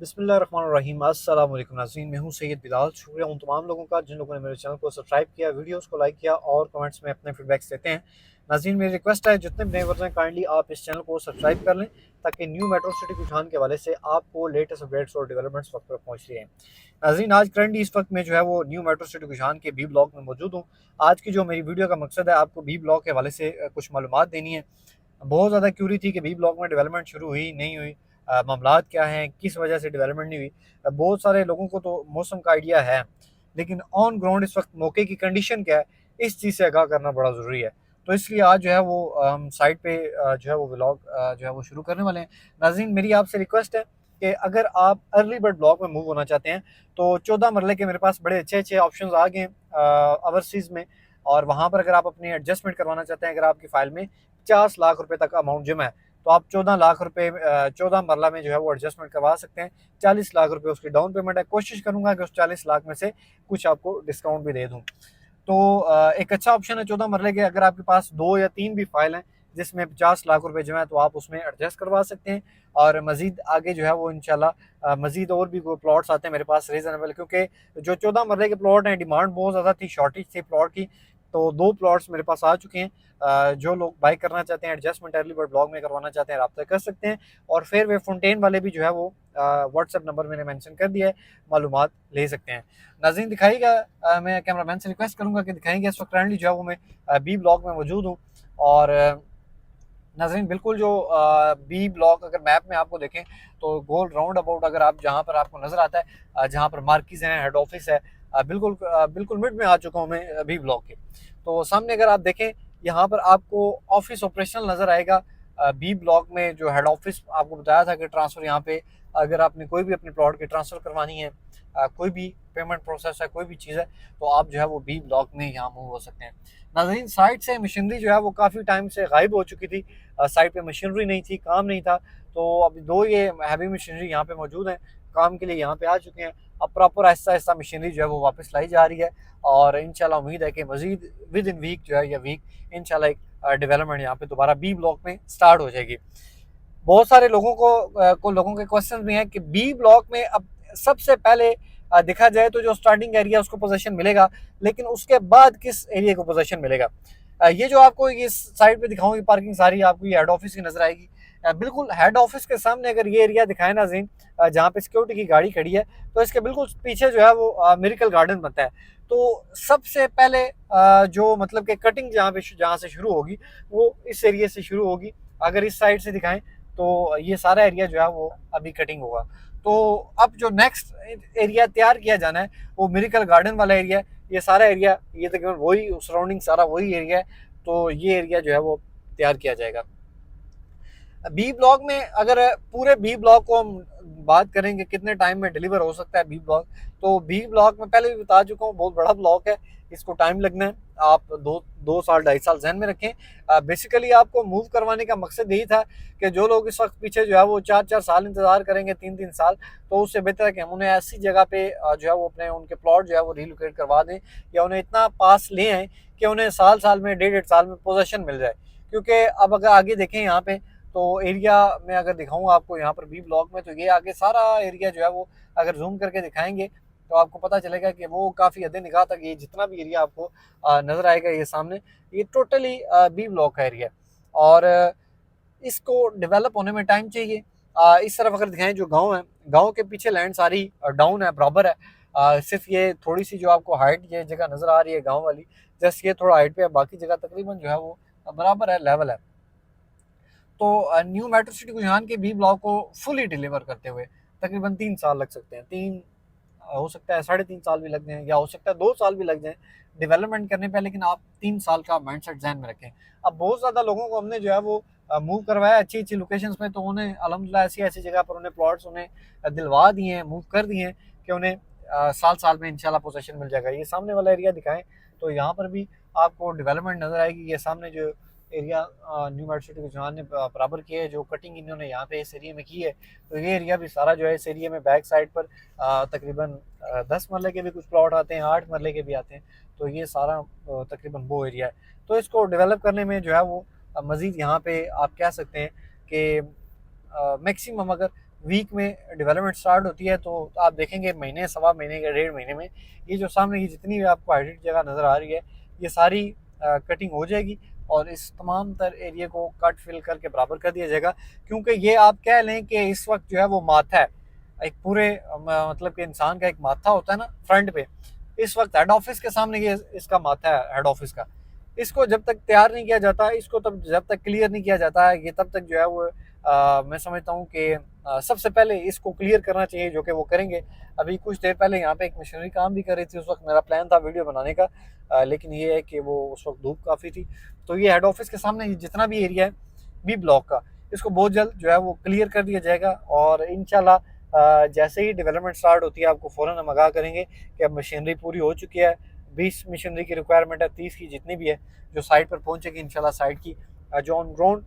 बिस्मिल्लाहिर्रहमानिर्रहीम। अस्सलाम वालेकुम नाज़रीन, मैं हूं सैयद बिलाल। शुक्रिया उन तमाम लोगों का जिन लोगों ने मेरे चैनल को सब्सक्राइब किया, वीडियोस को लाइक किया और कमेंट्स में अपने फीडबैक्स देते हैं। नाज़रीन, मेरी रिक्वेस्ट है जितने भी नए वर्ज़न हैं काइंडली आप इस चैनल को सब्सक्राइब कर लें ताकि न्यू मेट्रो सिटी रुझान के हवाले से आपको लेटेस्ट अपडेट्स और डेवलपमेंट्स वक्त पर पहुँचती हैं। नाज़रीन, आज करंटली इस वक्त में जो है वो न्यू मेट्रो सिटी रुझान के बी ब्लॉक में मौजूद हूँ। आज की जो मेरी वीडियो का मकसद है आपको बी ब्लॉक के हवाले से कुछ मालूमात देनी है। बहुत ज़्यादा क्यूरी थी कि बी ब्लॉक में डेवलपमेंट शुरू हुई नहीं हुई, मामलात क्या हैं, किस वजह से डेवलपमेंट नहीं हुई। बहुत सारे लोगों को तो मौसम का आइडिया है, लेकिन ऑन ग्राउंड इस वक्त मौके की कंडीशन क्या है, इस चीज़ से आगाह करना बड़ा ज़रूरी है। तो इसलिए आज जो है वो हम साइट पे जो है वो व्लॉग जो है वो शुरू करने वाले हैं। नाज़रीन, मेरी आपसे रिक्वेस्ट है कि अगर आप अर्ली बर्ड ब्लॉक में मूव होना चाहते हैं तो 14 मरले के मेरे पास बड़े अच्छे अच्छे ऑप्शन आ गए हैं ओवरसीज़ में। और वहाँ पर अगर आप अपनी एडजस्टमेंट करवाना चाहते हैं, अगर आपकी फ़ाइल में 50 लाख रुपए तक अमाउंट जमा है तो आप 14 लाख रुपए 14 मरला में जो है वो एडजस्टमेंट करवा सकते हैं। 40 लाख रुपए उसकी डाउन पेमेंट है। कोशिश करूंगा कि उस 40 लाख में से कुछ आपको डिस्काउंट भी दे दूं। तो एक अच्छा ऑप्शन है 14 मरले के। अगर आपके पास दो या तीन भी फाइल हैं जिसमें 50 लाख रुपए जमा है तो आप उसमें एडजस्ट करवा सकते हैं। और मजीद आगे जो है वो इंशाल्लाह मजीद और भी कोई प्लॉट्स आते हैं मेरे पास रीजनेबल, क्योंकि जो 14 मरले के प्लॉट हैं डिमांड बहुत ज़्यादा थी, शॉर्टेज थी प्लॉट की। तो दो प्लॉट्स मेरे पास आ चुके हैं। जो लोग बाई करना चाहते हैं, एडजस्टमेंट अर्ली बर्ड ब्लॉग में करवाना चाहते हैं, रब्ता कर सकते हैं। और फिर वे फाउंटेन वाले भी जो है वो व्हाट्सएप नंबर मैंने मेंशन कर दिया है, मालूमात ले सकते हैं। नाज़रीन दिखाइएगा, मैं कैमरामैन से रिक्वेस्ट करूंगा कि दिखाएंगे। इस वक्त करंटली जो है वो मैं बी ब्लॉक में मौजूद हूँ। और नाज़रीन बिल्कुल जो बी ब्लॉक अगर मैप में आपको देखें तो गोल राउंड अबाउट अगर आप जहाँ पर आपको नज़र आता है, जहाँ पर मार्किज़ हैं, हेड ऑफिस है, बिल्कुल मिड में आ चुका हूँ मैं बी ब्लॉक के। तो सामने अगर आप देखें यहाँ पर आपको ऑफिस ऑपरेशनल नज़र आएगा। बी ब्लॉक में जो हेड ऑफिस आपको बताया था कि ट्रांसफ़र यहाँ पे अगर आपने कोई भी अपने प्लॉट की ट्रांसफ़र करवानी है, कोई भी पेमेंट प्रोसेस है, कोई भी चीज़ है, तो आप जो है वो बी ब्लॉक में यहाँ मूव हो सकते हैं। नाज़रीन, साइट से मशीनरी जो है वो काफ़ी टाइम से गायब हो चुकी थी। साइट पे मशीनरी नहीं थी, काम नहीं था। तो अभी दो ये हैवी मशीनरी यहाँ पे मौजूद हैं, काम के लिए यहाँ पे आ चुके हैं। अब प्रॉपर आहिस्ता आहिस्ता मशीनरी जो है वो वापस लाई जा रही है। और इंशाल्लाह उम्मीद है कि मजीद विद इन वीक जो है या वीक इंशाल्लाह एक डेवलपमेंट यहाँ पे दोबारा बी ब्लॉक में स्टार्ट हो जाएगी। बहुत सारे लोगों को लोगों के क्वेश्चन भी हैं कि बी ब्लॉक में अब सबसे पहले देखा जाए तो जो स्टार्टिंग एरिया उसको पोजीशन मिलेगा, लेकिन उसके बाद किस एरिया को पोजीशन मिलेगा। ये जो आपको ये साइड पे दिखाऊंगी पार्किंग सारी आपको ये हेड ऑफिस की नजर आएगी। बिल्कुल हेड ऑफिस के सामने अगर ये एरिया दिखाए ना जीन, जहाँ पे सिक्योरिटी की गाड़ी खड़ी है, तो इसके बिल्कुल पीछे जो है वो मिरेकल गार्डन बनता है। तो सबसे पहले जो मतलब कि कटिंग जहाँ से शुरू होगी वो इस एरिया से शुरू होगी। अगर इस साइड से दिखाएं तो ये सारा एरिया जो है वो अभी कटिंग होगा। तो अब जो नेक्स्ट एरिया तैयार किया जाना है वो मिरेकल गार्डन वाला एरिया है। ये सारा एरिया ये तकरीबन वही सराउंडिंग सारा वही एरिया है। तो ये एरिया जो है वो तैयार किया जाएगा। बी ब्लॉक में अगर पूरे बी ब्लॉक को हम बात करेंगे कितने टाइम में डिलीवर हो सकता है बी ब्लॉक, तो बी ब्लॉक में पहले भी बता चुका हूँ बहुत बड़ा ब्लॉक है, इसको टाइम लगना है। आप दो साल 2.5 साल जहन में रखें। बेसिकली आपको मूव करवाने का मकसद यही था कि जो लोग इस वक्त पीछे जो है वो 4 4 साल इंतजार करेंगे, 3 3 साल, तो उससे बेहतर है कि हम उन्हें ऐसी जगह पे जो है वो अपने उनके प्लॉट जो है वो रिलोकेट करवा दें, या उन्हें इतना पास ले आए कि उन्हें साल साल में 1.5 1.5 साल में पोजेशन मिल जाए। क्योंकि अब अगर आगे देखें यहाँ पे तो एरिया में अगर दिखाऊं आपको यहाँ पर बी ब्लॉक में, तो ये आगे सारा एरिया जो है वो अगर जूम करके दिखाएंगे तो आपको पता चलेगा कि वो काफ़ी हद निगाह तक ये जितना भी एरिया आपको नज़र आएगा ये सामने, ये टोटली बी ब्लॉक का एरिया। और इसको डेवलप होने में टाइम चाहिए। इस तरफ अगर दिखाएं जो गांव है, गांव के पीछे लैंड सारी डाउन है, बराबर है। सिर्फ ये थोड़ी सी जो आपको हाइट ये जगह नज़र आ रही है गाँव वाली, जस्ट ये थोड़ा हाइट पे है, बाकी जगह तकरीबन जो है वो बराबर है, लेवल है। तो न्यू मेट्रो सिटी रुझान के बी ब्लॉक को फुली डिलीवर करते हुए तकरीबन 3 साल लग सकते हैं। तीन हो सकता है 3.5 साल भी लग जाए, या हो सकता है 2 साल भी लग जाए डेवलपमेंट करने पे, लेकिन आप 3 साल का माइंडसेट जहन में रखें। अब बहुत ज़्यादा लोगों को हमने जो है वो मूव करवाया अच्छी अच्छी लोकेशंस में, तो उन्हें अल्हम्दुलिल्लाह ऐसी ऐसी जगह पर उन्हें प्लॉट्स उन्हें दिलवा दिए हैं, मूव कर दिए हैं कि उन्हें साल साल में इंशाल्लाह पोजीशन मिल जाएगा। ये सामने वाला एरिया दिखाएं तो यहाँ पर भी आपको डेवलपमेंट नज़र आएगी। ये सामने जो एरिया न्यू मेट्रो सिटी रुझान ने बराबर किया है, जो कटिंग इन्होंने यहाँ पे इस एरिया में की है, तो ये एरिया भी सारा जो है इस एरिया में बैक साइड पर तकरीबन 10 मरले के भी कुछ प्लॉट आते हैं, 8 मरले के भी आते हैं। तो ये सारा तकरीबन वो एरिया है। तो इसको डेवलप करने में जो है वो मज़ीद यहाँ पे आप कह सकते हैं कि मैक्सिमम अगर वीक में डेवलपमेंट स्टार्ट होती है, तो आप देखेंगे महीने, सवा महीने के, 1.5 महीने में ये जो सामने की जितनी भी आपको हाइटेड जगह नज़र आ रही है, ये सारी कटिंग हो जाएगी और इस तमाम तर एरिया को कट फिल करके बराबर कर दिया जाएगा। क्योंकि ये आप कह लें कि इस वक्त जो है वो माथा है, एक पूरे मतलब कि इंसान का एक माथा होता है ना फ्रंट पे, इस वक्त हेड ऑफिस के सामने ये इसका माथा है हेड ऑफिस का। इसको जब तक तैयार नहीं किया जाता, इसको तब जब तक क्लियर नहीं किया जाता है, ये तब तक जो है वो मैं समझता हूँ कि सबसे पहले इसको क्लियर करना चाहिए, जो कि वो करेंगे। अभी कुछ देर पहले यहाँ पे एक मशीनरी काम भी कर रही थी, उस वक्त मेरा प्लान था वीडियो बनाने का, लेकिन ये है कि वो उस वक्त धूप काफ़ी थी। तो ये हेड ऑफिस के सामने जितना भी एरिया है बी ब्लॉक का, इसको बहुत जल्द जो है वो क्लियर कर दिया जाएगा और इंशाल्लाह जैसे ही डेवलपमेंट स्टार्ट होती है आपको फ़ौरन हम आगाह करेंगे कि अब मशीनरी पूरी हो चुकी है। 20 मशीनरी की रिक्वायरमेंट है, 30 की जितनी भी है जो साइट पर पहुंचेगी इंशाल्लाह साइट की जो ऑन ग्राउंड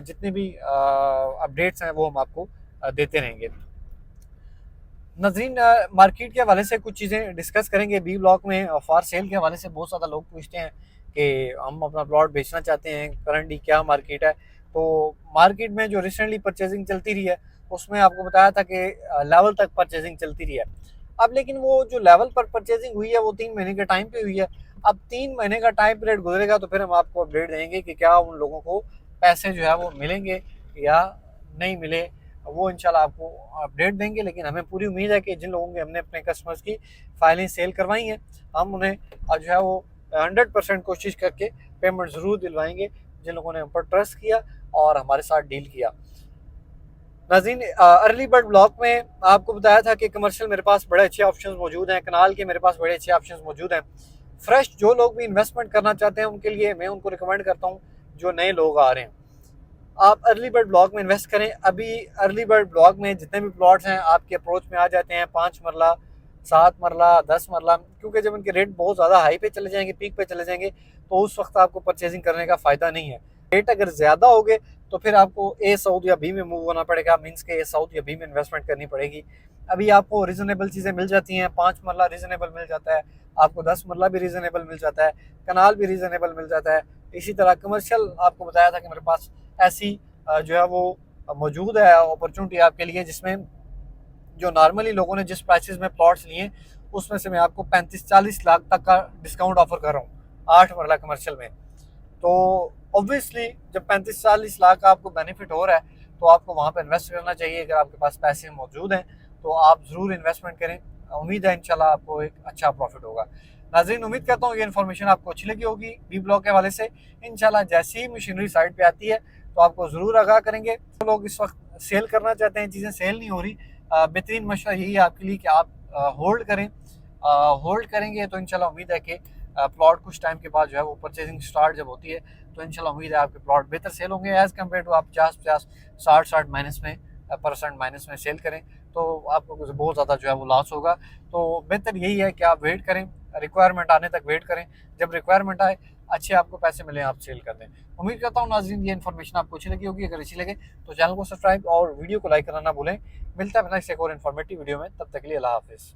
जितने भी अपडेट्स हैं वो हम आपको देते रहेंगे। नजरीन, मार्केट के हवाले से कुछ चीज़ें डिस्कस करेंगे। बी ब्लॉक में फॉर सेल के हवाले से बहुत ज़्यादा लोग पूछते हैं कि हम अपना प्लॉट बेचना चाहते हैं, करंटली क्या मार्केट है। तो मार्केट में जो रिसेंटली परचेजिंग चलती रही है उसमें आपको बताया था कि लेवल तक परचेजिंग चलती रही है। अब लेकिन वो जो लेवल पर परचेजिंग हुई है वो 3 महीने के टाइम पे हुई है। अब 3 महीने का टाइम पीरियड गुजरेगा तो फिर हम आपको अपडेट देंगे कि क्या उन लोगों को पैसे जो है वो मिलेंगे या नहीं मिले, वो इंशाल्लाह आपको अपडेट देंगे। लेकिन हमें पूरी उम्मीद है कि जिन लोगों के हमने अपने कस्टमर्स की फाइलें सेल करवाई हैं, हम उन्हें जो है वो 100% कोशिश करके पेमेंट ज़रूर दिलवाएंगे, जिन लोगों ने हम पर ट्रस्ट किया और हमारे साथ डील किया। नाज़रीन, अर्ली बर्ड ब्लॉक में आपको बताया था कि कमर्शियल मेरे पास बड़े अच्छे ऑप्शंस मौजूद हैं, कनाल के मेरे पास बड़े अच्छे ऑप्शंस मौजूद हैं। फ्रेश जो लोग भी इन्वेस्टमेंट करना चाहते हैं उनके लिए मैं उनको रिकमेंड करता हूँ, जो नए लोग आ रहे हैं आप अर्ली बर्ड ब्लॉक में इन्वेस्ट करें। अभी अर्ली बर्ड ब्लॉक में जितने भी प्लॉट्स हैं आपके अप्रोच में आ जाते हैं 5 मरला, 7 मरला, 10 मरला, क्योंकि जब उनके रेट बहुत ज़्यादा हाई पे चले जाएंगे, पीक पे चले जाएंगे, तो उस वक्त आपको परचेजिंग करने का फ़ायदा नहीं है। रेट अगर ज़्यादा हो गए तो फिर आपको ए साउथ या बी में मूव होना पड़ेगा, मीन्स के ए साउथ या बी में इन्वेस्टमेंट करनी पड़ेगी। अभी आपको रीज़नेबल चीज़ें मिल जाती हैं, 5 मरला रीज़नेबल मिल जाता है आपको, 10 मरला भी रीज़नेबल मिल जाता है, कनाल भी रीज़नेबल मिल जाता है। इसी तरह कमर्शियल आपको बताया था कि मेरे पास ऐसी जो है वो मौजूद है अपॉर्चुनिटी आपके लिए, जिसमें जो नॉर्मली लोगों ने जिस प्राइसेस में प्लॉट्स लिए उसमें से मैं आपको 35-40 लाख तक का डिस्काउंट ऑफर कर रहा हूँ 8 मरला कमर्शियल में। तो ऑब्वियसली जब 35-40 लाख का आपको बेनिफिट हो रहा है तो आपको वहाँ पर इन्वेस्ट करना चाहिए। अगर आपके पास पैसे मौजूद हैं तो आप ज़रूर इन्वेस्टमेंट करें, उम्मीद है इंशाल्लाह आपको एक अच्छा प्रॉफिट होगा। नाज़रीन, उम्मीद करता हूँ ये इन्फॉर्मेशन आपको अच्छी लगी होगी बी ब्लॉक के हवाले से। इंशाल्लाह जैसी ही मशीनरी साइट पे आती है तो आपको ज़रूर आगाह करेंगे। तो लोग इस वक्त सेल करना चाहते हैं, चीज़ें सेल नहीं हो रही, बेहतरीन मशवरा यही है आपके लिए कि आप होल्ड करें। होल्ड करेंगे तो इंशाल्लाह उम्मीद है कि प्लॉट कुछ टाइम के बाद जो है वो परचेजिंग स्टार्ट जब होती है तो इंशाल्लाह उम्मीद है आपके प्लॉट बेहतर सेल होंगे एज़ कम्पेयर टू आप 50-50, 60-60 माइनस में परसेंट माइनस में सेल करें तो आपको कुछ बहुत ज़्यादा जो है वो लॉस होगा। तो बेहतर यही है कि आप वेट करें, रिक्वायरमेंट आने तक वेट करें, जब रिक्वायरमेंट आए अच्छे आपको पैसे मिले आप सेल कर दें। उम्मीद करता हूँ नाज़रीन ये इन्फॉर्मेशन आपको अच्छी लगी होगी। अगर अच्छी लगे तो चैनल को सब्सक्राइब और वीडियो को लाइक करना ना भूलें। मिलता है नेक्स्ट एक और इन्फॉर्मेटिव वीडियो में, तब तक के लिए अल्लाह हाफिज़।